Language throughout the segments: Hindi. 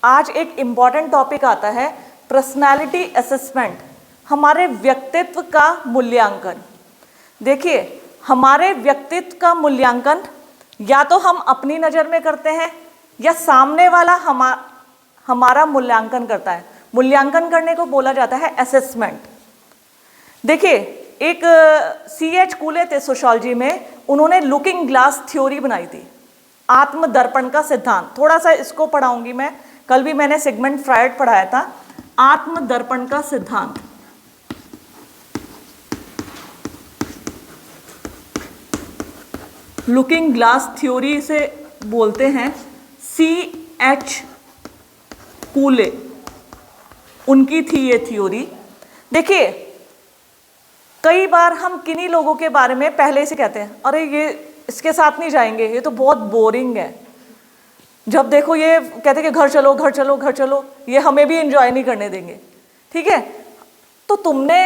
आज एक इम्पॉर्टेंट टॉपिक आता है पर्सनालिटी असेसमेंट, हमारे व्यक्तित्व का मूल्यांकन। देखिए, हमारे व्यक्तित्व का मूल्यांकन या तो हम अपनी नज़र में करते हैं या सामने वाला हमारा मूल्यांकन करता है। मूल्यांकन करने को बोला जाता है असेसमेंट। देखिए, एक C.H. कूले थे सोशियोलॉजी में, उन्होंने लुकिंग ग्लास थ्योरी बनाई थी, आत्मदर्पण का सिद्धांत। थोड़ा सा इसको पढ़ाऊंगी मैं, कल भी मैंने सिगमंड फ्रायड पढ़ाया था, आत्मदर्पण का सिद्धांत। लुकिंग ग्लास थ्योरी से बोलते हैं C.H. कूले, उनकी थी ये थ्योरी। देखिए, कई बार हम किन्हीं लोगों के बारे में पहले से कहते हैं, अरे ये इसके साथ नहीं जाएंगे, ये तो बहुत बोरिंग है। जब देखो ये कहते कि घर चलो घर चलो घर चलो, ये हमें भी एंजॉय नहीं करने देंगे। ठीक है, तो तुमने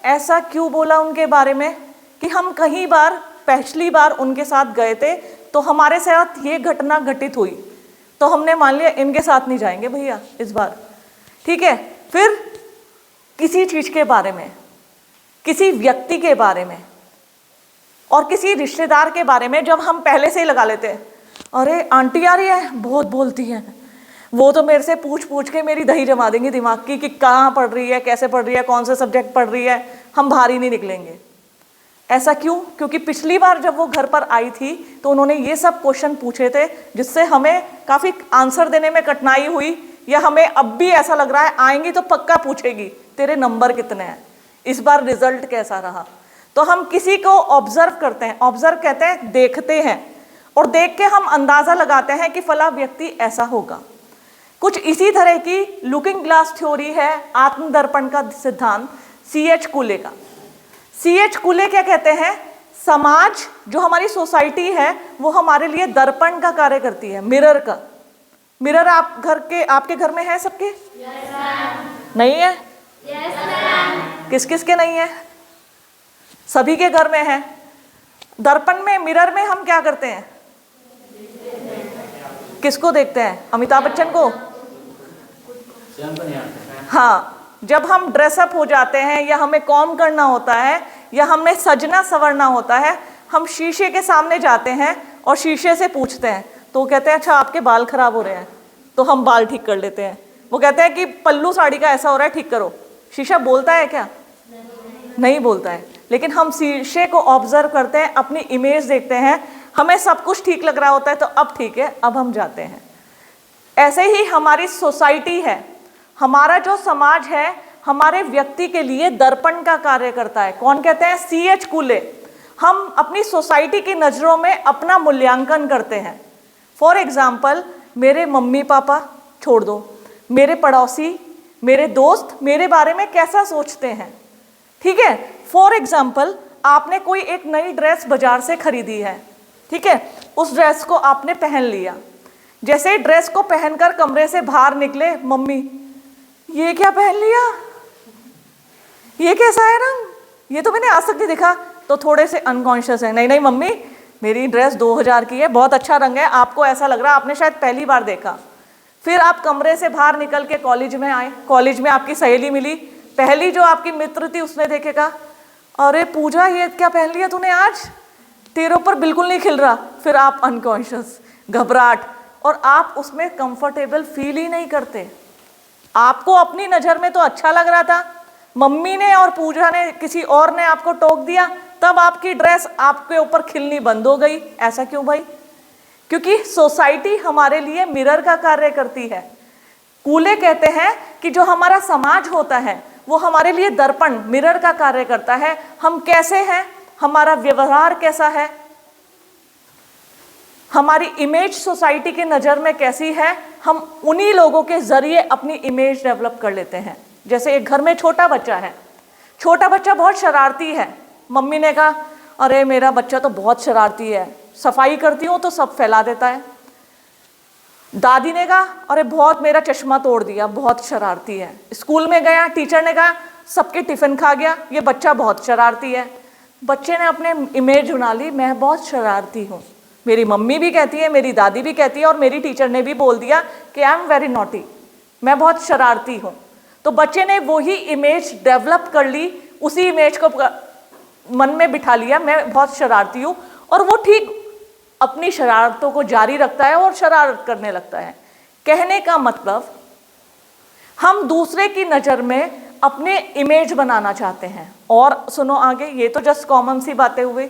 ऐसा क्यों बोला उनके बारे में कि हम कहीं बार पिछली बार उनके साथ गए थे तो हमारे साथ ये घटना घटित हुई, तो हमने मान लिया इनके साथ नहीं जाएंगे भैया इस बार। ठीक है, फिर किसी चीज़ के बारे में, किसी व्यक्ति के बारे में और किसी रिश्तेदार के बारे में जब हम पहले से ही लगा लेते हैं, अरे आंटी आ रही है, बहुत बोलती है, वो तो मेरे से पूछ पूछ के मेरी दही जमा देंगी दिमाग की कि कहाँ पढ़ रही है, कैसे पढ़ रही है, कौन से सब्जेक्ट पढ़ रही है, हम बाहर ही नहीं निकलेंगे। ऐसा क्यों? क्योंकि पिछली बार जब वो घर पर आई थी तो उन्होंने ये सब क्वेश्चन पूछे थे जिससे हमें काफ़ी आंसर देने में कठिनाई हुई, या हमें अब भी ऐसा लग रहा है आएंगी तो पक्का पूछेगी तेरे नंबर कितने हैं, इस बार रिजल्ट कैसा रहा। तो हम किसी को ऑब्जर्व करते हैं, ऑब्जर्व कहते हैं देखते हैं, और देख के हम अंदाज़ा लगाते हैं कि फला व्यक्ति ऐसा होगा। कुछ इसी तरह की लुकिंग ग्लास थ्योरी है आत्मदर्पण का सिद्धांत C.H. कूले का। C.H. कूले क्या कहते हैं, समाज जो हमारी सोसाइटी है वो हमारे लिए दर्पण का कार्य करती है, मिरर का। मिरर आपके घर में है सबके? yes, नहीं है? yes, किस किस के नहीं है? सभी के घर में है। दर्पण में, मिरर में हम क्या करते हैं, किसको देखते हैं? अमिताभ बच्चन को? हाँ, जब हम ड्रेसअप हो जाते हैं या हमें कॉम करना होता है या हमें सजना संवरना होता है, हम शीशे के सामने जाते हैं और शीशे से पूछते हैं, तो वो कहते हैं अच्छा आपके बाल खराब हो रहे हैं, तो हम बाल ठीक कर लेते हैं। वो कहते हैं कि पल्लू साड़ी का ऐसा हो रहा है, ठीक करो। शीशा बोलता है क्या? नहीं बोलता है, लेकिन हम शीशे को ऑब्जर्व करते हैं, अपनी इमेज देखते हैं, हमें सब कुछ ठीक लग रहा होता है तो अब ठीक है, अब हम जाते हैं। ऐसे ही हमारी सोसाइटी है, हमारा जो समाज है हमारे व्यक्ति के लिए दर्पण का कार्य करता है। कौन कहते हैं? C.H. कूले। हम अपनी सोसाइटी की नज़रों में अपना मूल्यांकन करते हैं। फॉर एग्जाम्पल, मेरे मम्मी पापा छोड़ दो, मेरे पड़ोसी, मेरे दोस्त मेरे बारे में कैसा सोचते हैं। ठीक है, फॉर एग्जाम्पल, आपने कोई एक नई ड्रेस बाजार से खरीदी है, ठीक है, उस ड्रेस को आपने पहन लिया। जैसे ड्रेस को पहनकर कमरे से बाहर निकले, मम्मी ये क्या पहन लिया, ये कैसा है रंग, ये तो मैंने आज तक नहीं देखा, तो थोड़े से अनकॉन्शियस है, नहीं नहीं मम्मी मेरी ड्रेस 2000 की है, बहुत अच्छा रंग है, आपको ऐसा लग रहा है आपने शायद पहली बार देखा। फिर आप कमरे से बाहर निकल के कॉलेज में आए, कॉलेज में आपकी सहेली मिली, पहली जो आपकी मित्र थी उसने देखेगा, अरे पूजा ये क्या पहन लिया तूने आज, तेरे ऊपर बिल्कुल नहीं खिल रहा। फिर आप अनकॉन्शियस, घबराहट, और आप उसमें कंफर्टेबल फील ही नहीं करते। आपको अपनी नज़र में तो अच्छा लग रहा था, मम्मी ने और पूजा ने, किसी और ने आपको टोक दिया, तब आपकी ड्रेस आपके ऊपर खिलनी बंद हो गई। ऐसा क्यों भाई? क्योंकि सोसाइटी हमारे लिए मिरर का कार्य करती है। कूले कहते हैं कि जो हमारा समाज होता है वो हमारे लिए दर्पण, मिरर का कार्य करता है। हम कैसे हैं, हमारा व्यवहार कैसा है, हमारी इमेज सोसाइटी के नज़र में कैसी है, हम उन्हीं लोगों के ज़रिए अपनी इमेज डेवलप कर लेते हैं। जैसे एक घर में छोटा बच्चा है, छोटा बच्चा बहुत शरारती है, मम्मी ने कहा अरे मेरा बच्चा तो बहुत शरारती है, सफाई करती हूँ तो सब फैला देता है। दादी ने कहा अरे बहुत, मेरा चश्मा तोड़ दिया, बहुत शरारती है। स्कूल में गया, टीचर ने कहा सबके टिफ़िन खा गया, ये बच्चा बहुत शरारती है। बच्चे ने अपने इमेज बना ली, मैं बहुत शरारती हूँ। मेरी मम्मी भी कहती है, मेरी दादी भी कहती है और मेरी टीचर ने भी बोल दिया कि आई एम वेरी नॉटी। मैं बहुत शरारती हूँ। तो बच्चे ने वही इमेज डेवलप कर ली, उसी इमेज को मन में बिठा लिया, मैं बहुत शरारती हूँ, और वो ठीक अपनी शरारतों को जारी रखता है और शरारत करने लगता है। कहने का मतलब, हम दूसरे की नज़र में अपने इमेज बनाना चाहते हैं। और सुनो आगे, ये तो जस्ट कॉमन सी बातें हुई।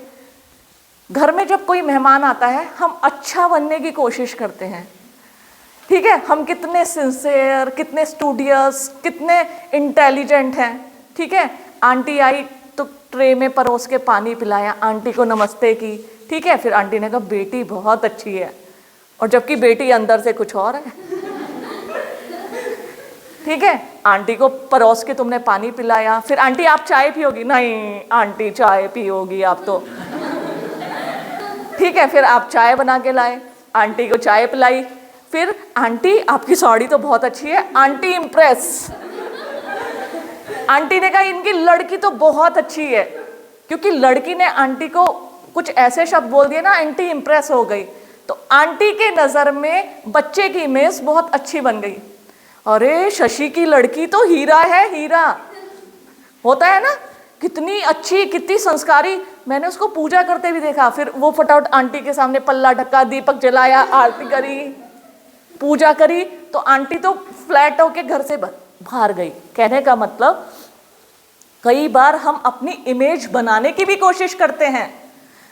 घर में जब कोई मेहमान आता है, हम अच्छा बनने की कोशिश करते हैं, ठीक है, हम कितने सिंसियर, कितने स्टूडियस, कितने इंटेलिजेंट हैं, ठीक है। आंटी आई तो ट्रे में परोस के पानी पिलाया, आंटी को नमस्ते की, ठीक है, फिर आंटी ने कहा बेटी बहुत अच्छी है, और जबकि बेटी अंदर से कुछ और है, ठीक है। आंटी को परोस के तुमने पानी पिलाया, फिर आंटी आप चाय पियोगी, नहीं आंटी चाय पियोगी आप तो, ठीक है, फिर आप चाय बना के लाए, आंटी को चाय पिलाई, फिर आंटी आपकी साड़ी तो बहुत अच्छी है, आंटी इम्प्रेस, आंटी ने कहा इनकी लड़की तो बहुत अच्छी है, क्योंकि लड़की ने आंटी को कुछ ऐसे शब्द बोल दिए ना, आंटी इम्प्रेस हो गई, तो आंटी के नज़र में बच्चे की इमेज बहुत अच्छी बन गई। अरे शशि की लड़की तो हीरा है, हीरा होता है ना, कितनी अच्छी, कितनी संस्कारी, मैंने उसको पूजा करते भी देखा। फिर वो फटाफट आंटी के सामने पल्ला ढका, दीपक जलाया, आरती करी, पूजा करी, तो आंटी तो फ्लैट होके घर से बाहर गई। कहने का मतलब, कई बार हम अपनी इमेज बनाने की भी कोशिश करते हैं,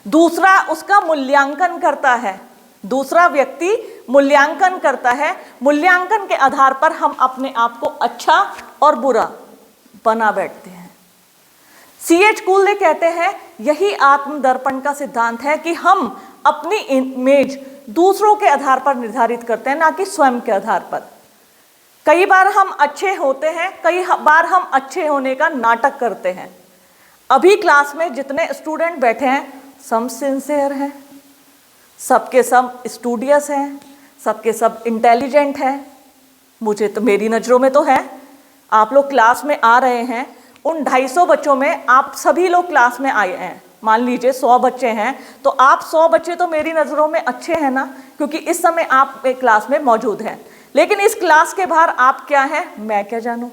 दूसरा उसका मूल्यांकन करता है, दूसरा व्यक्ति मूल्यांकन करता है, मूल्यांकन के आधार पर हम अपने आप को अच्छा और बुरा बना बैठते हैं। C.H. कूले कहते हैं, यही आत्मदर्पण का सिद्धांत है कि हम अपनी इमेज दूसरों के आधार पर निर्धारित करते हैं, ना कि स्वयं के आधार पर। कई बार हम अच्छे होते हैं, कई बार हम अच्छे होने का नाटक करते हैं। अभी क्लास में जितने स्टूडेंट बैठे हैं, सब सिंसियर हैं, सबके सब स्टूडियस हैं, सबके सब इंटेलिजेंट हैं, मुझे तो, मेरी नज़रों में तो है। आप लोग क्लास में आ रहे हैं, उन 250 बच्चों में आप सभी लोग क्लास में आए हैं, मान लीजिए 100 बच्चे हैं, तो आप 100 बच्चे तो मेरी नज़रों में अच्छे हैं ना, क्योंकि इस समय आप एक क्लास में मौजूद हैं। लेकिन इस क्लास के बाहर आप क्या हैं, मैं क्या जानूं।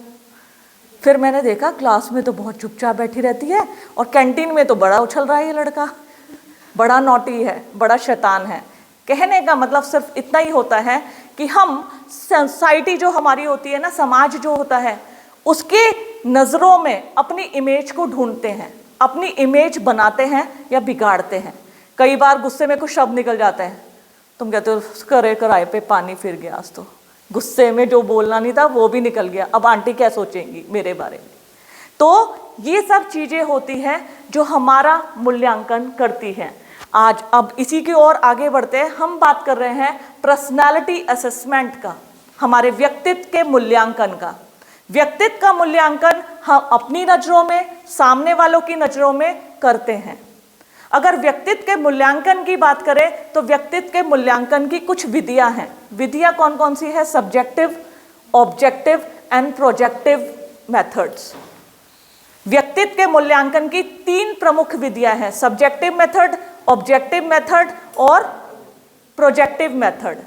फिर मैंने देखा क्लास में तो बहुत चुपचाप बैठी रहती है, और कैंटीन में तो बड़ा उछल रहा है ये लड़का, बड़ा नॉटी है, बड़ा शैतान है। कहने का मतलब सिर्फ इतना ही होता है कि हम, सोसाइटी जो हमारी होती है ना, समाज जो होता है, उसके नज़रों में अपनी इमेज को ढूंढते हैं, अपनी इमेज बनाते हैं या बिगाड़ते हैं। कई बार गुस्से में कुछ शब्द निकल जाते हैं, तुम कहते हो करे कराए पे पानी फिर गया, आज तो गुस्से में जो बोलना नहीं था वो भी निकल गया, अब आंटी क्या सोचेंगी मेरे बारे में। तो ये सब चीज़ें होती हैं जो हमारा मूल्यांकन करती हैं। आज अब इसी की ओर आगे बढ़ते हैं, हम बात कर रहे हैं पर्सनालिटी असेसमेंट का, हमारे व्यक्तित्व के मूल्यांकन का। व्यक्तित्व का मूल्यांकन हम अपनी नज़रों में, सामने वालों की नज़रों में करते हैं। अगर व्यक्तित्व के मूल्यांकन की बात करें तो व्यक्तित्व के मूल्यांकन की कुछ विधियां हैं। विधियां कौन कौन सी है? Subjective, objective and projective methods. व्यक्तित्व के मूल्यांकन की 3 प्रमुख विधियां हैं, सब्जेक्टिव मेथड, ऑब्जेक्टिव मेथड और प्रोजेक्टिव मेथड।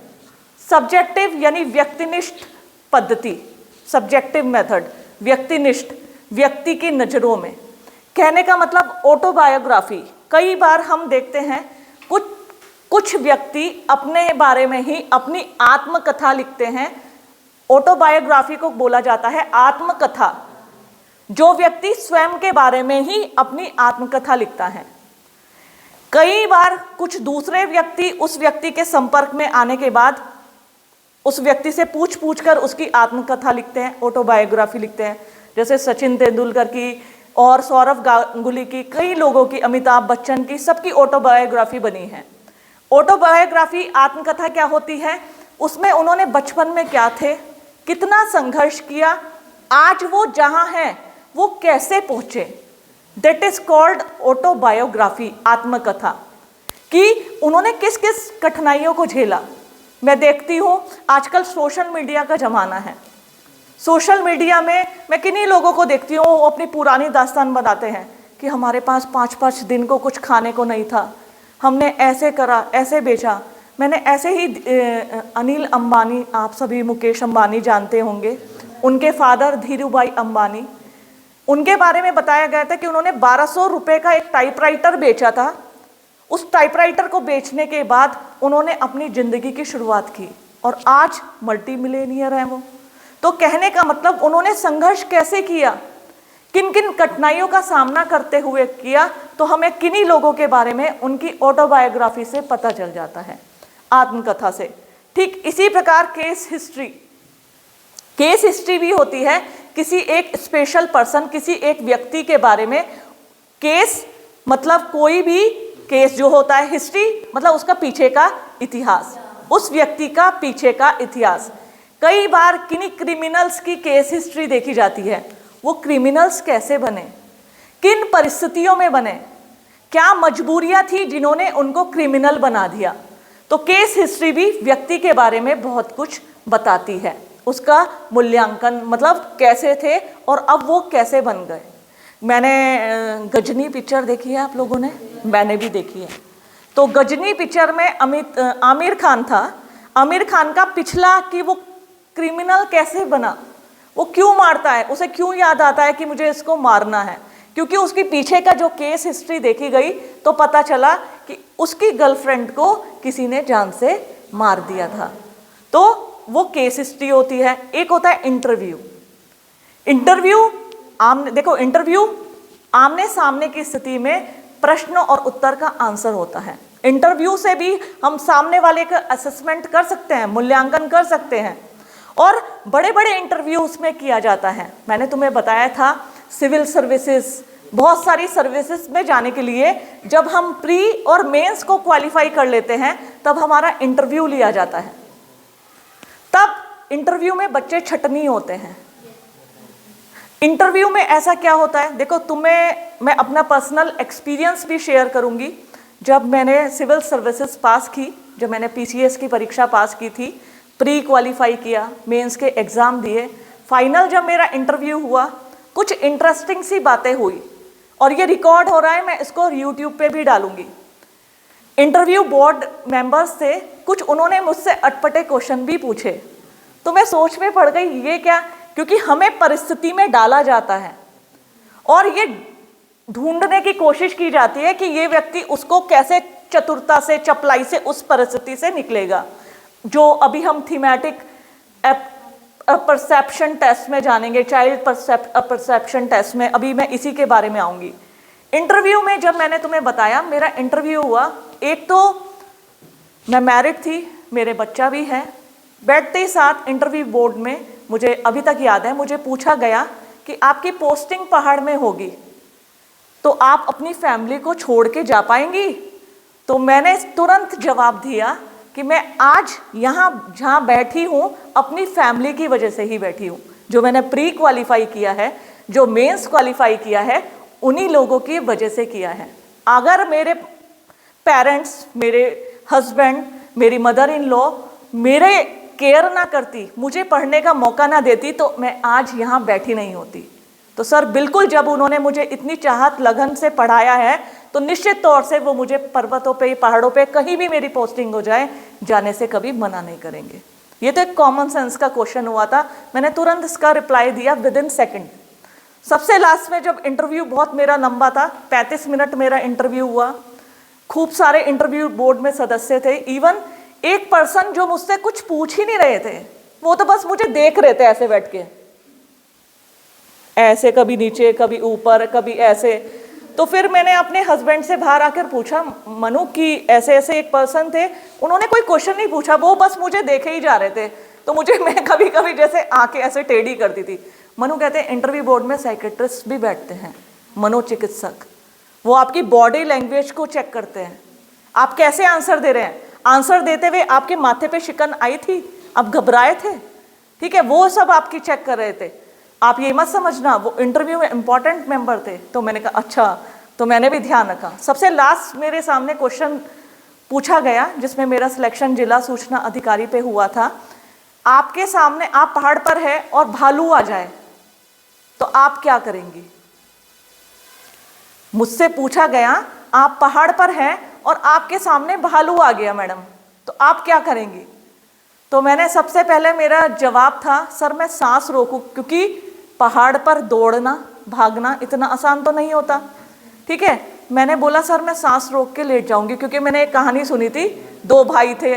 सब्जेक्टिव यानी व्यक्तिनिष्ठ पद्धति, सब्जेक्टिव मेथड व्यक्तिनिष्ठ, व्यक्ति की नज़रों में। कहने का मतलब ऑटोबायोग्राफी। कई बार हम देखते हैं कुछ व्यक्ति अपने बारे में ही अपनी आत्मकथा लिखते हैं। ऑटोबायोग्राफी को बोला जाता है आत्मकथा, जो व्यक्ति स्वयं के बारे में ही अपनी आत्मकथा लिखता है। कई बार कुछ दूसरे व्यक्ति उस व्यक्ति के संपर्क में आने के बाद उस व्यक्ति से पूछ कर उसकी आत्मकथा लिखते हैं, ऑटोबायोग्राफी लिखते हैं। जैसे सचिन तेंदुलकर की और सौरव गांगुली की, कई लोगों की, अमिताभ बच्चन की, सबकी ऑटोबायोग्राफी बनी है। ऑटोबायोग्राफी आत्मकथा क्या होती है? उसमें उन्होंने बचपन में क्या थे, कितना संघर्ष किया, आज वो जहाँ हैं वो कैसे पहुँचे, दैट इज कॉल्ड ऑटोबायोग्राफी, आत्मकथा, कि उन्होंने किस किस कठिनाइयों को झेला। मैं देखती हूँ आजकल सोशल मीडिया का ज़माना है। सोशल मीडिया में मैं किन्हीं लोगों को देखती हूँ, वो अपनी पुरानी दास्तान बताते हैं कि हमारे पास 5-5 दिन को कुछ खाने को नहीं था, हमने ऐसे करा, ऐसे बेचा। मैंने ऐसे ही अनिल अंबानी, आप सभी मुकेश अंबानी जानते होंगे, उनके फादर धीरूभाई अंबानी, उनके बारे में बताया गया था कि उन्होंने 1200 रुपये का एक टाइपराइटर बेचा था। उस टाइपराइटर को बेचने के बाद उन्होंने अपनी जिंदगी की शुरुआत की और आज मल्टी मिलेनियर हैं वो। तो कहने का मतलब उन्होंने संघर्ष कैसे किया, किन किन कठिनाइयों का सामना करते हुए किया, तो हमें किन्हीं लोगों के बारे में उनकी ऑटोबायोग्राफी से पता चल जाता है, आत्मकथा से। ठीक इसी प्रकार केस हिस्ट्री भी होती है किसी एक स्पेशल पर्सन, किसी एक व्यक्ति के बारे में। केस मतलब कोई भी केस जो होता है, हिस्ट्री मतलब उसका पीछे का इतिहास, उस व्यक्ति का पीछे का इतिहास। कई बार किन्हीं क्रिमिनल्स की केस हिस्ट्री देखी जाती है, वो क्रिमिनल्स कैसे बने, किन परिस्थितियों में बने, क्या मजबूरियां थी जिन्होंने उनको क्रिमिनल बना दिया। तो केस हिस्ट्री भी व्यक्ति के बारे में बहुत कुछ बताती है, उसका मूल्यांकन मतलब कैसे थे और अब वो कैसे बन गए। मैंने गजनी पिक्चर देखी है आप लोगों ने, मैंने भी देखी है। तो गजनी पिक्चर में आमिर खान था। आमिर खान का पिछला कि वो क्रिमिनल कैसे बना, वो क्यों मारता है, उसे क्यों याद आता है कि मुझे इसको मारना है, क्योंकि उसके पीछे का जो केस हिस्ट्री देखी गई तो पता चला कि उसकी गर्लफ्रेंड को किसी ने जान से मार दिया था। तो वो केस हिस्ट्री होती है। एक होता है इंटरव्यू। इंटरव्यू आमने सामने की स्थिति में प्रश्न और उत्तर का आंसर होता है। इंटरव्यू से भी हम सामने वाले का असेसमेंट कर सकते हैं, मूल्यांकन कर सकते हैं, और बड़े बड़े इंटरव्यू उसमें किया जाता है। मैंने तुम्हें बताया था सिविल सर्विसेज, बहुत सारी सर्विसेज में जाने के लिए जब हम प्री और मेंस को क्वालिफाई कर लेते हैं तब हमारा इंटरव्यू लिया जाता है। तब इंटरव्यू में बच्चे छटनी होते हैं। इंटरव्यू में ऐसा क्या होता है, देखो तुम्हें मैं अपना पर्सनल एक्सपीरियंस भी शेयर करूंगी। जब मैंने सिविल सर्विसेज पास की, जब मैंने पीसीएस की परीक्षा पास की थी, प्री क्वालिफाई किया, मेंस के एग्ज़ाम दिए, फाइनल जब मेरा इंटरव्यू हुआ, कुछ इंटरेस्टिंग सी बातें हुई और ये रिकॉर्ड हो रहा है, मैं इसको यूट्यूब पे भी डालूंगी। इंटरव्यू बोर्ड मेंबर्स थे, कुछ उन्होंने मुझसे अटपटे क्वेश्चन भी पूछे, तो मैं सोच में पड़ गई ये क्या, क्योंकि हमें परिस्थिति में डाला जाता है और ये ढूंढने की कोशिश की जाती है कि ये व्यक्ति उसको कैसे चतुरता से, चपलाई से उस परिस्थिति से निकलेगा, जो अभी हम थीमेटिक परसेप्शन टेस्ट में जानेंगे, चाइल्ड परसेप्शन टेस्ट में, अभी मैं इसी के बारे में आऊँगी। इंटरव्यू में जब मैंने तुम्हें बताया मेरा इंटरव्यू हुआ, एक तो मैं मैरिड थी, मेरे बच्चा भी है। बैठते ही साथ इंटरव्यू बोर्ड में, मुझे अभी तक याद है, मुझे पूछा गया कि आपकी पोस्टिंग पहाड़ में होगी तो आप अपनी फैमिली को छोड़ के जा पाएंगी। तो मैंने तुरंत जवाब दिया कि मैं आज यहाँ जहाँ बैठी हूँ अपनी फैमिली की वजह से ही बैठी हूँ। जो मैंने प्री क्वालिफाई किया है, जो मेंस क्वालिफाई किया है, उन्हीं लोगों की वजह से किया है। अगर मेरे पेरेंट्स, मेरे हस्बैंड, मेरी मदर इन लॉ मेरे केयर ना करती, मुझे पढ़ने का मौका ना देती, तो मैं आज यहाँ बैठी नहीं होती। तो सर बिल्कुल, जब उन्होंने मुझे इतनी चाहत लगन से पढ़ाया है तो निश्चित तौर से वो मुझे पर्वतों पे, पहाड़ों पे, कहीं भी मेरी पोस्टिंग हो जाए, जाने से कभी मना नहीं करेंगे। ये तो एक कॉमन सेंस का क्वेश्चन हुआ था, मैंने तुरंत इसका रिप्लाई दिया विदिन सेकंड। सबसे लास्ट में जब इंटरव्यू बहुत मेरा लंबा था, 35 मिनट मेरा इंटरव्यू हुआ, खूब सारे इंटरव्यू बोर्ड में सदस्य थे, इवन एक पर्सन जो मुझसे कुछ पूछ ही नहीं रहे थे, वो तो बस मुझे देख रहे थे ऐसे बैठ के, ऐसे कभी नीचे, कभी ऊपर, कभी ऐसे। तो फिर मैंने अपने हस्बैंड से बाहर आकर पूछा, मनु की ऐसे ऐसे एक पर्सन थे, उन्होंने कोई क्वेश्चन नहीं पूछा, वो बस मुझे देखे ही जा रहे थे। तो मुझे, मैं कभी कभी जैसे आंखें ऐसे टेढ़ी करती थी। मनु कहते हैं इंटरव्यू बोर्ड में साइकेट्रिस्ट भी बैठते हैं, मनोचिकित्सक, वो आपकी बॉडी लैंग्वेज को चेक करते हैं, आप कैसे आंसर दे रहे हैं, आंसर देते हुए आपके माथे पे शिकन आई थी, आप घबराए थे, ठीक है, वो सब आपकी चेक कर रहे थे। आप ये मत समझना वो इंटरव्यू में इंपॉर्टेंट मेंबर थे। तो मैंने कहा अच्छा, तो मैंने भी ध्यान रखा। सबसे लास्ट मेरे सामने क्वेश्चन पूछा गया जिसमें मेरा सिलेक्शन जिला सूचना अधिकारी पे हुआ था। आपके सामने, आप पहाड़ पर है और भालू आ जाए तो आप क्या करेंगी? मुझसे पूछा गया, आप पहाड़ पर हैं और आपके सामने भालू आ गया मैडम, तो आप क्या करेंगी? तो मैंने सबसे पहले मेरा जवाब था, सर मैं सांस रोकूं, क्योंकि पहाड़ पर दौड़ना भागना इतना आसान तो नहीं होता। ठीक है, मैंने बोला सर मैं सांस रोक के लेट जाऊंगी, क्योंकि मैंने एक कहानी सुनी थी, 2 भाई थे,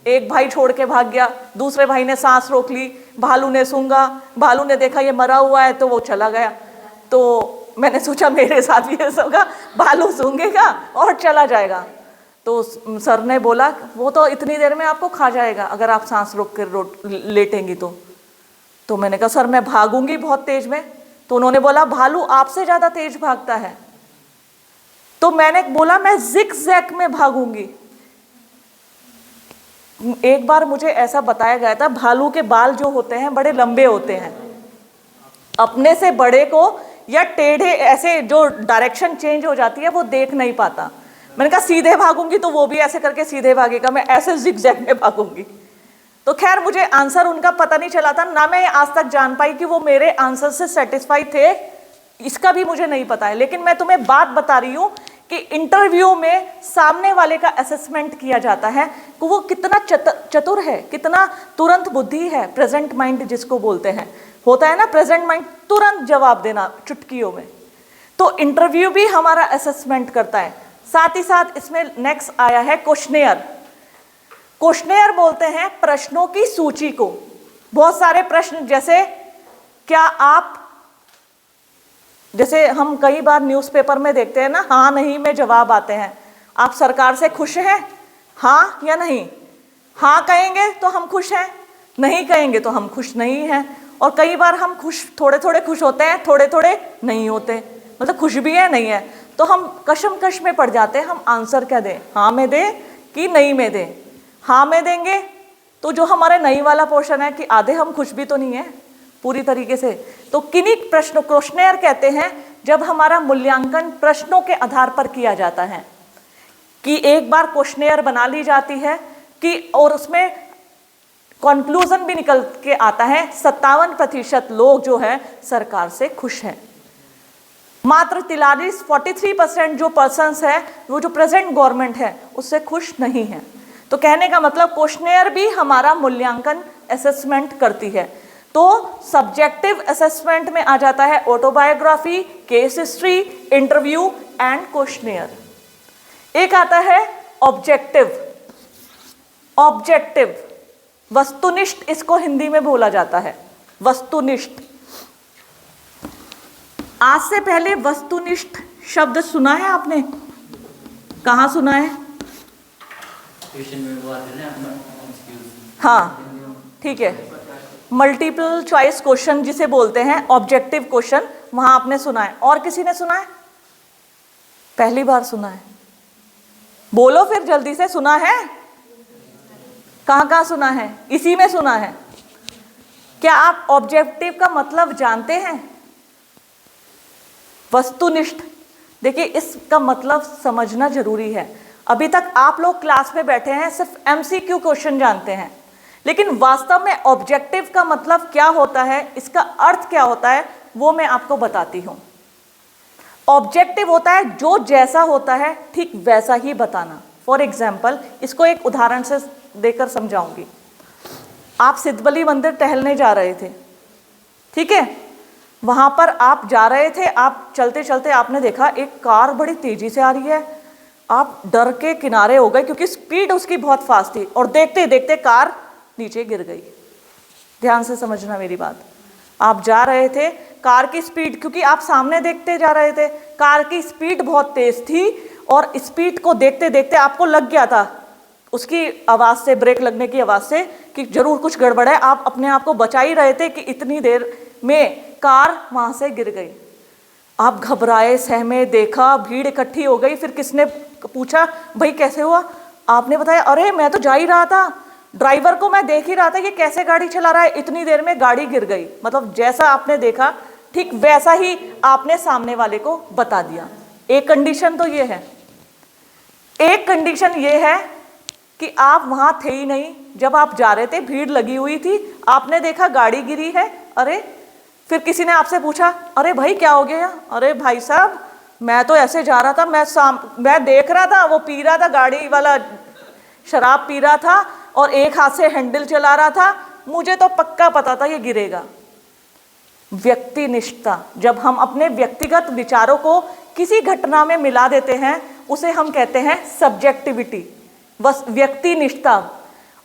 एक भाई छोड़ के भाग गया, दूसरे भाई ने सांस रोक ली, भालू ने सूंघा, भालू ने देखा ये मरा हुआ है तो वो चला गया। तो मैंने सोचा मेरे साथ भी ऐसा होगा, भालू सूंघेगा और चला जाएगा। तो सर ने बोला वो तो इतनी देर में आपको खा जाएगा अगर आप सांस रोक कर लेटेंगी तो मैंने कहा सर मैं भागूंगी बहुत तेज में। तो उन्होंने बोला भालू आपसे ज्यादा तेज भागता है। तो मैंने बोला मैं जिग जैग में भागूंगी। एक बार मुझे ऐसा बताया गया था, भालू के बाल जो होते हैं बड़े लंबे होते हैं, अपने से बड़े को या टेढ़े ऐसे जो डायरेक्शन चेंज हो जाती है वो देख नहीं पाता। मैंने कहा सीधे भागूंगी तो वो भी ऐसे करके सीधे भागेगा, मैं ऐसे जिगजैग में भागूंगी। तो खैर मुझे आंसर उनका पता नहीं चला था, ना मैं आज तक जान पाई कि वो मेरे आंसर से सेटिस्फाई थे, इसका भी मुझे नहीं पता है। लेकिन मैं तुम्हें बात बता रही हूँ कि इंटरव्यू में सामने वाले का असेसमेंट किया जाता है कि वो कितना चतुर है, कितना तुरंत बुद्धि है, प्रेजेंट माइंड जिसको बोलते हैं, होता है ना प्रेजेंट माइंड, तुरंत जवाब देना चुटकियों में। तो इंटरव्यू भी हमारा असेसमेंट करता है। साथ ही साथ इसमें नेक्स्ट आया है क्वेश्चनेयर। क्वेश्चनेयर बोलते हैं प्रश्नों की सूची को। बहुत सारे प्रश्न, जैसे क्या आप, जैसे हम कई बार न्यूज़पेपर में देखते हैं ना, हाँ नहीं में जवाब आते हैं। आप सरकार से खुश हैं, हाँ या नहीं? हाँ कहेंगे तो हम खुश हैं, नहीं कहेंगे तो हम खुश नहीं हैं। और कई बार हम खुश, थोड़े थोड़े खुश होते हैं, थोड़े थोड़े नहीं होते, मतलब खुश भी है नहीं है। तो हम कशमकश में पड़ जाते हैं, हम आंसर क्या दें, हाँ में दें कि नहीं में दें। हाँ में देंगे तो जो हमारे नहीं वाला पोर्शन है कि आधे हम खुश भी तो नहीं है पूरी तरीके से। तो किन्हीं प्रश्नों, क्वेश्चनेयर कहते हैं जब हमारा मूल्यांकन प्रश्नों के आधार पर किया जाता है, कि एक बार क्वेश्चनेयर बना ली जाती है कि और उसमें कंक्लूजन भी निकल के आता है 57% लोग जो है सरकार से खुश हैं। मात्र 43% जो पर्सन्स है वो जो प्रेजेंट गवर्नमेंट है उससे खुश नहीं है। तो कहने का मतलब क्वेश्चनेयर भी हमारा मूल्यांकन असेसमेंट करती है। तो सब्जेक्टिव असेसमेंट में आ जाता है autobiography, case history, interview and questionnaire. एक आता है ऑब्जेक्टिव। ऑब्जेक्टिव वस्तुनिष्ठ इसको हिंदी में बोला जाता है, वस्तुनिष्ठ। आज से पहले वस्तुनिष्ठ शब्द सुना है आपने? कहाँ सुना है? हाँ ठीक है, मल्टीपल चॉइस क्वेश्चन जिसे बोलते हैं, ऑब्जेक्टिव क्वेश्चन, वहां आपने सुना है। और किसी ने सुना है? पहली बार सुना है? बोलो फिर जल्दी से, सुना है? कहाँ कहाँ सुना है? इसी में सुना है। क्या आप ऑब्जेक्टिव का मतलब जानते हैं? वस्तुनिष्ठ, देखिए इसका मतलब समझना जरूरी है। अभी तक आप लोग क्लास में बैठे हैं, सिर्फ एमसीक्यू क्वेश्चन जानते हैं, लेकिन वास्तव में ऑब्जेक्टिव का मतलब क्या होता है, इसका अर्थ क्या होता है, वो मैं आपको बताती हूं। ऑब्जेक्टिव होता है जो जैसा होता है ठीक वैसा ही बताना। फॉर एग्जाम्पल, इसको एक उदाहरण से देकर समझाऊंगी। आप सिद्धबली मंदिर टहलने जा रहे थे, ठीक है, वहां पर आप जा रहे थे, आप चलते चलते आपने देखा एक कार बड़ी तेजी से आ रही है। आप डर के किनारे हो गए क्योंकि स्पीड उसकी बहुत फास्ट थी, और देखते देखते कार नीचे गिर गई। ध्यान से समझना मेरी बात। आप जा रहे थे, कार की स्पीड, क्योंकि आप सामने देखते जा रहे थे, कार की स्पीड बहुत तेज थी, और स्पीड को देखते देखते आपको लग गया था उसकी आवाज़ से, ब्रेक लगने की आवाज़ से, कि जरूर कुछ गड़बड़ है। आप अपने आप को बचा ही रहे थे कि इतनी देर में कार वहाँ से गिर गई। आप घबराए, सहमे, देखा, भीड़ इकट्ठी हो गई। फिर किसने पूछा भाई कैसे हुआ? आपने बताया अरे मैं तो जा ही रहा था, ड्राइवर को मैं देख ही रहा था कि कैसे गाड़ी चला रहा है, इतनी देर में गाड़ी गिर गई। मतलब जैसा आपने देखा ठीक वैसा ही आपने सामने वाले को बता दिया। एक कंडीशन तो ये है, एक कंडीशन ये है कि आप वहां थे ही नहीं जब आप जा रहे थे, भीड़ लगी हुई थी, आपने देखा गाड़ी गिरी है, अरे। फिर किसी ने आपसे पूछा अरे भाई क्या हो गया? अरे भाई साहब मैं तो ऐसे जा रहा था, मैं देख रहा था वो पी रहा था गाड़ी वाला शराब पी रहा था और एक हाथ से हैंडल चला रहा था, मुझे तो पक्का पता था ये गिरेगा। व्यक्तिनिष्ठता, जब हम अपने व्यक्तिगत विचारों को किसी घटना में मिला देते हैं उसे हम कहते हैं सब्जेक्टिविटी, बस व्यक्तिनिष्ठता।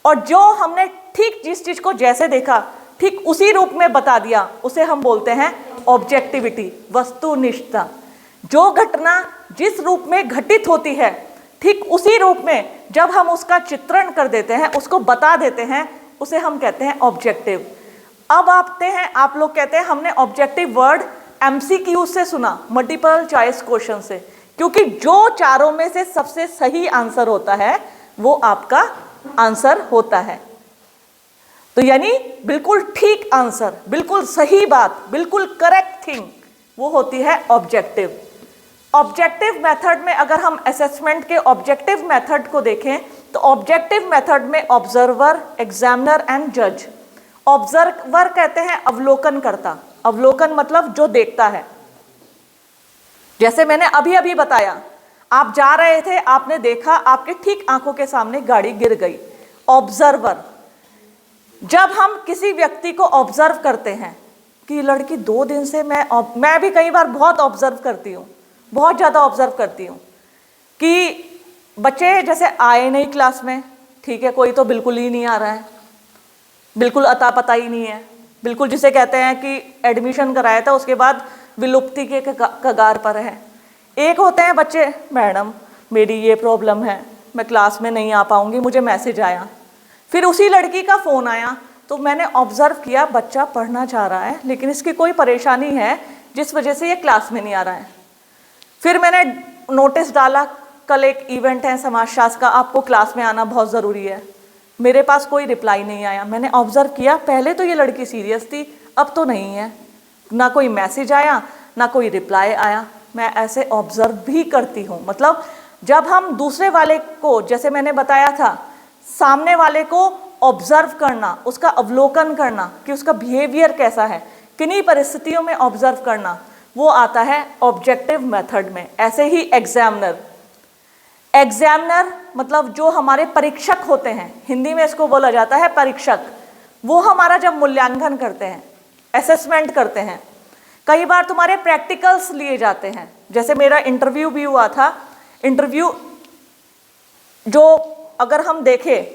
और जो हमने ठीक जिस चीज को जैसे देखा ठीक उसी रूप में बता दिया उसे हम बोलते हैं ऑब्जेक्टिविटी, वस्तुनिष्ठता। जो घटना जिस रूप में घटित होती है ठीक उसी रूप में जब हम उसका चित्रण कर देते हैं, उसको बता देते हैं, उसे हम कहते हैं ऑब्जेक्टिव। अब आते हैं, आप लोग कहते हैं हमने ऑब्जेक्टिव वर्ड MCQ से सुना, मल्टीपल चॉइस क्वेश्चन से, क्योंकि जो चारों में से सबसे सही आंसर होता है वो आपका आंसर होता है। तो यानी बिल्कुल ठीक आंसर, बिल्कुल सही बात, बिल्कुल करेक्ट थिंग, वो होती है ऑब्जेक्टिव। ऑब्जेक्टिव मेथड में अगर हम असेसमेंट के ऑब्जेक्टिव मेथड को देखें तो ऑब्जेक्टिव मेथड में ऑब्जर्वर, एग्जामिनर एंड जज। ऑब्जर्वर कहते हैं अवलोकन करता, अवलोकन मतलब जो देखता है। जैसे मैंने अभी अभी बताया, आप जा रहे थे, आपने देखा, आपके ठीक आंखों के सामने गाड़ी गिर गई, ऑब्जर्वर। जब हम किसी व्यक्ति को ऑब्जर्व करते हैं कि लड़की 2 दिन से, मैं भी कई बार बहुत ऑब्जर्व करती हूँ, बहुत ज़्यादा ऑब्जर्व करती हूँ कि बच्चे जैसे आए नहीं क्लास में, ठीक है, कोई तो बिल्कुल ही नहीं आ रहा है, बिल्कुल अता पता ही नहीं है, बिल्कुल जिसे कहते हैं कि एडमिशन कराया था उसके बाद विलुप्ति के कगार पर है। एक होते हैं बच्चे, मैडम मेरी ये प्रॉब्लम है, मैं क्लास में नहीं आ पाऊंगी, मुझे मैसेज आया। फिर उसी लड़की का फ़ोन आया तो मैंने ऑब्जर्व किया, बच्चा पढ़ना चाह रहा है लेकिन इसकी कोई परेशानी है जिस वजह से ये क्लास में नहीं आ रहा है। फिर मैंने नोटिस डाला, कल एक इवेंट है समाजशास्त्र का, आपको क्लास में आना बहुत ज़रूरी है। मेरे पास कोई रिप्लाई नहीं आया। मैंने ऑब्जर्व किया, पहले तो ये लड़की सीरियस थी, अब तो नहीं है, ना कोई मैसेज आया ना कोई रिप्लाई आया। मैं ऐसे ऑब्जर्व भी करती हूँ। मतलब जब हम दूसरे वाले को, जैसे मैंने बताया था, सामने वाले को ऑब्जर्व करना, उसका अवलोकन करना कि उसका बिहेवियर कैसा है, किन्हीं परिस्थितियों में ऑब्जर्व करना, वो आता है ऑब्जेक्टिव मेथड में। ऐसे ही एग्जामिनर, एग्जामिनर मतलब जो हमारे परीक्षक होते हैं, हिंदी में इसको बोला जाता है परीक्षक। वो हमारा जब मूल्यांकन करते हैं, असेसमेंट करते हैं, कई बार तुम्हारे प्रैक्टिकल्स लिए जाते हैं। जैसे मेरा इंटरव्यू भी हुआ था। इंटरव्यू जो अगर हम देखें,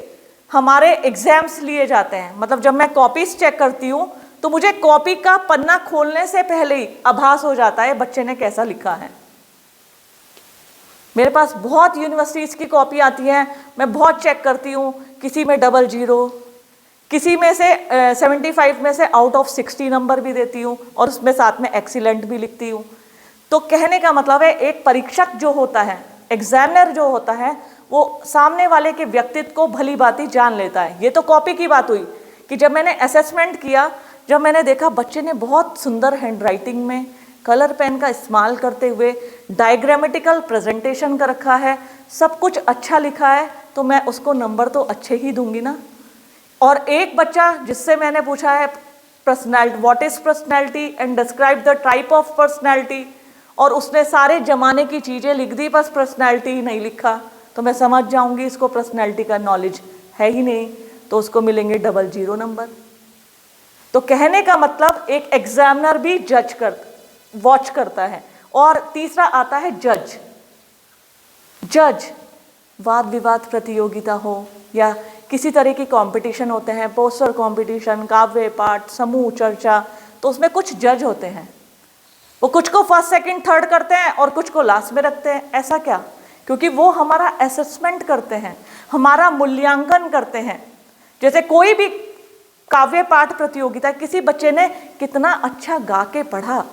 हमारे एग्जाम्स लिए जाते हैं, मतलब जब मैं कॉपीज चेक करती हूँ तो मुझे कॉपी का पन्ना खोलने से पहले ही आभास हो जाता है बच्चे ने कैसा लिखा है। मेरे पास बहुत यूनिवर्सिटीज़ की कॉपी आती है, मैं बहुत चेक करती हूँ, किसी में 00, किसी में से 75 में से आउट ऑफ 60 नंबर भी देती हूँ और उसमें साथ में एक्सीलेंट भी लिखती हूँ। तो कहने का मतलब है, एक परीक्षक जो होता है, एग्जामिनर जो होता है, वो सामने वाले के व्यक्तित्व को भली भांति जान लेता है। ये तो कॉपी की बात हुई कि जब मैंने असेसमेंट किया, जब मैंने देखा बच्चे ने बहुत सुंदर हैंडराइटिंग में कलर पेन का इस्तेमाल करते हुए डायग्रामेटिकल प्रेजेंटेशन कर रखा है, सब कुछ अच्छा लिखा है, तो मैं उसको नंबर तो अच्छे ही दूंगी ना। और एक बच्चा जिससे मैंने पूछा है personality, what is personality and describe the type of personality, और उसने सारे जमाने की चीज़ें लिख दी, बस पर्सनैलिटी ही नहीं लिखा, तो मैं समझ जाऊंगी इसको पर्सनैलिटी का नॉलेज है ही नहीं, तो उसको मिलेंगे 00 नंबर। तो कहने का मतलब एक एग्जामिनर भी वॉच करता है। और तीसरा आता है जज। जज वाद विवाद प्रतियोगिता हो या किसी तरह की कंपटीशन होते हैं, पोस्टर कंपटीशन, काव्य पाठ, समूह चर्चा, तो उसमें कुछ जज होते हैं। वो कुछ को फर्स्ट सेकंड थर्ड करते हैं और कुछ को लास्ट में रखते हैं। ऐसा क्या? क्योंकि वो हमारा असेसमेंट करते हैं, हमारा मूल्यांकन करते हैं। जैसे कोई भी काव्य पाठ प्रतियोगिता, किसी बच्चे ने कितना अच्छा गा के पढ़ा,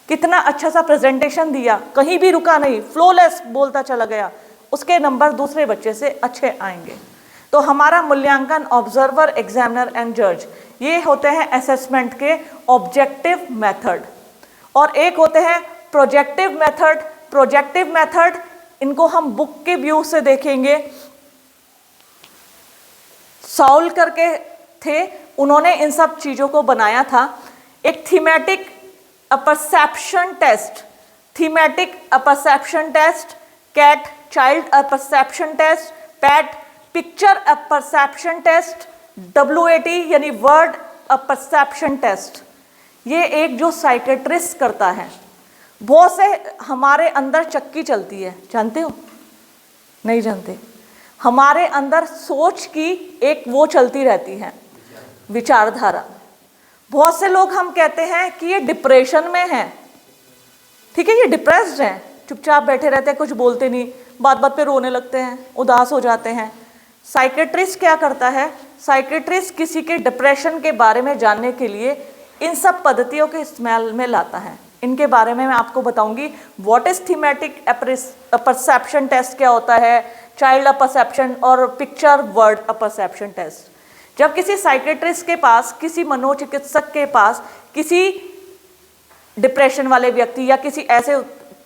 कितना अच्छा सा प्रेजेंटेशन दिया, कहीं भी रुका नहीं, फ्लोलेस बोलता चला गया, उसके नंबर दूसरे बच्चे से अच्छे आएंगे। तो हमारा मूल्यांकन ऑब्जर्वर, एग्जामिनर एंड जज, ये होते हैं असेसमेंट के ऑब्जेक्टिव मेथड। और एक होते हैं प्रोजेक्टिव मेथड। प्रोजेक्टिव मेथड, इनको हम बुक के व्यू से देखेंगे। सॉल करके थे, उन्होंने इन सब चीज़ों को बनाया था। एक thematic perception test, thematic perception test, CAT child perception test, PAT picture perception test, WAT यानी वर्ड परसेप्शन टेस्ट, ये एक जो साइकेट्रिस्ट करता है। बहुत से हमारे अंदर चक्की चलती है, जानते हो? नहीं जानते? हमारे अंदर सोच की एक वो चलती रहती है, विचारधारा। बहुत से लोग हम कहते हैं कि ये डिप्रेशन में है, ठीक है, ये डिप्रेस्ड हैं, चुपचाप बैठे रहते हैं, कुछ बोलते नहीं, बात बात पे रोने लगते हैं, उदास हो जाते हैं। साइकेट्रिस्ट क्या करता है? साइकेट्रिस्ट किसी के डिप्रेशन के बारे में जानने के लिए इन सब पद्धतियों के इस्तेमाल में लाता है। इनके बारे में मैं आपको बताऊंगी। What is thematic perception test क्या होता है, चाइल्ड परसेप्शन और पिक्चर वर्ड परसेप्शन टेस्ट। जब किसी साइकेट्रिस्ट के पास, किसी मनोचिकित्सक के पास किसी डिप्रेशन वाले व्यक्ति या किसी ऐसे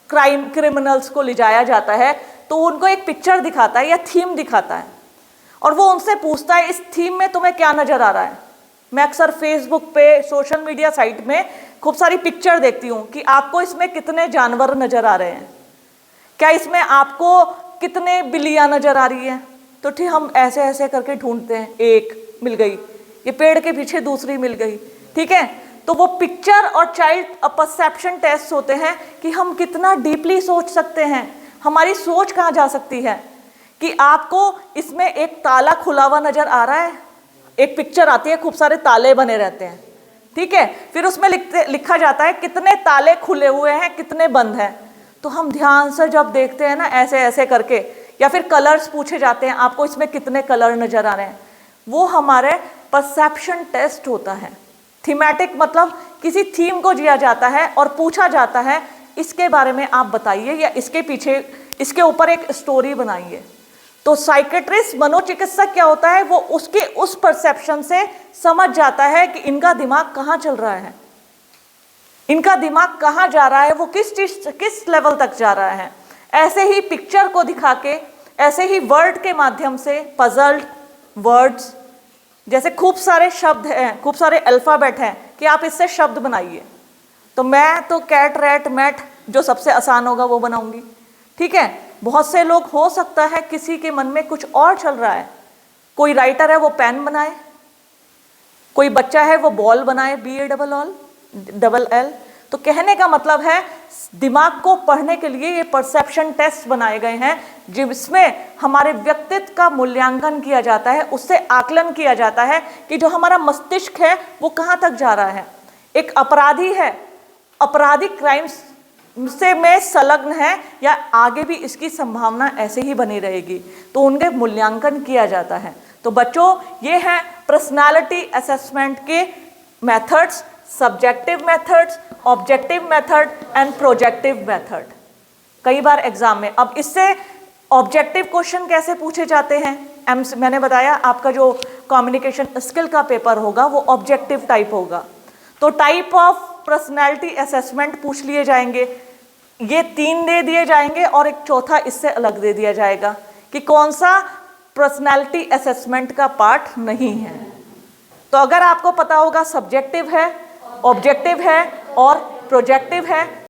क्रिमिनल्स को ले जाया जाता है, तो उनको एक पिक्चर दिखाता है या थीम दिखाता है और वो उनसे पूछता है इस थीम में तुम्हें क्या नजर आ रहा है। मैं अक्सर फेसबुक पे, सोशल मीडिया साइट में खूब सारी पिक्चर देखती हूँ कि आपको इसमें कितने जानवर नजर आ रहे हैं, क्या इसमें आपको कितने बिल्लियाँ नजर आ रही हैं। तो ठीक, हम ऐसे ऐसे करके ढूंढते हैं, एक मिल गई, ये पेड़ के पीछे दूसरी मिल गई, ठीक है। तो वो पिक्चर और चाइल्ड परसेप्शन टेस्ट होते हैं कि हम कितना डीपली सोच सकते हैं, हमारी सोच कहाँ जा सकती है। कि आपको इसमें एक ताला खुला हुआ नजर आ रहा है, एक पिक्चर आती है, खूब सारे ताले बने रहते हैं, ठीक है, फिर उसमें लिखा जाता है कितने ताले खुले हुए हैं, कितने बंद हैं। तो हम ध्यान से जब देखते हैं ना, ऐसे ऐसे करके, या फिर कलर्स पूछे जाते हैं, आपको इसमें कितने कलर नजर आ रहे हैं, वो हमारे परसेप्शन टेस्ट होता है। थीमेटिक मतलब किसी थीम को दिया जाता है और पूछा जाता है इसके बारे में आप बताइए, या इसके पीछे, इसके ऊपर एक स्टोरी बनाइए। तो साइकेट्रिस्ट, मनोचिकित्सक क्या होता है, वो उसके उस परसेप्शन से समझ जाता है कि इनका दिमाग कहाँ चल रहा है, इनका दिमाग कहाँ जा रहा है, वो किस लेवल तक जा रहा है। ऐसे ही पिक्चर को दिखा के, ऐसे ही वर्ड के माध्यम से, पजल्ड वर्ड्स, जैसे खूब सारे शब्द हैं, खूब सारे अल्फाबेट हैं कि आप इससे शब्द बनाइए। तो मैं तो कैट, रैट, मैट, जो सबसे आसान होगा वो बनाऊंगी, ठीक है। बहुत से लोग, हो सकता है किसी के मन में कुछ और चल रहा है, कोई राइटर है वो पेन बनाए, कोई बच्चा है वो बॉल बनाए, BALL। तो कहने का मतलब है दिमाग को पढ़ने के लिए ये परसेप्शन टेस्ट बनाए गए हैं, जिसमें हमारे व्यक्तित्व का मूल्यांकन किया जाता है, उससे आकलन किया जाता है कि जो हमारा मस्तिष्क है वो कहाँ तक जा रहा है। एक अपराधी है, आपराधिक क्राइम्स से में संलग्न है या आगे भी इसकी संभावना ऐसे ही बनी रहेगी, तो उनके मूल्यांकन किया जाता है। तो बच्चों, ये है पर्सनालिटी असेसमेंट के methods, subjective methods, objective method and projective method. कई बार एग्जाम में, अब इससे ऑब्जेक्टिव क्वेश्चन कैसे पूछे जाते हैं, मैंने बताया आपका जो कम्युनिकेशन स्किल का पेपर होगा वो ऑब्जेक्टिव टाइप होगा। तो टाइप ऑफ पर्सनैलिटी असेसमेंट पूछ लिए जाएंगे, ये 3 दे दिए जाएंगे और एक चौथा इससे अलग दे दिया जाएगा कि कौन सा पर्सनैलिटी असेसमेंट का पार्ट नहीं है। तो अगर आपको पता होगा सब्जेक्टिव है, ऑब्जेक्टिव है और प्रोजेक्टिव है,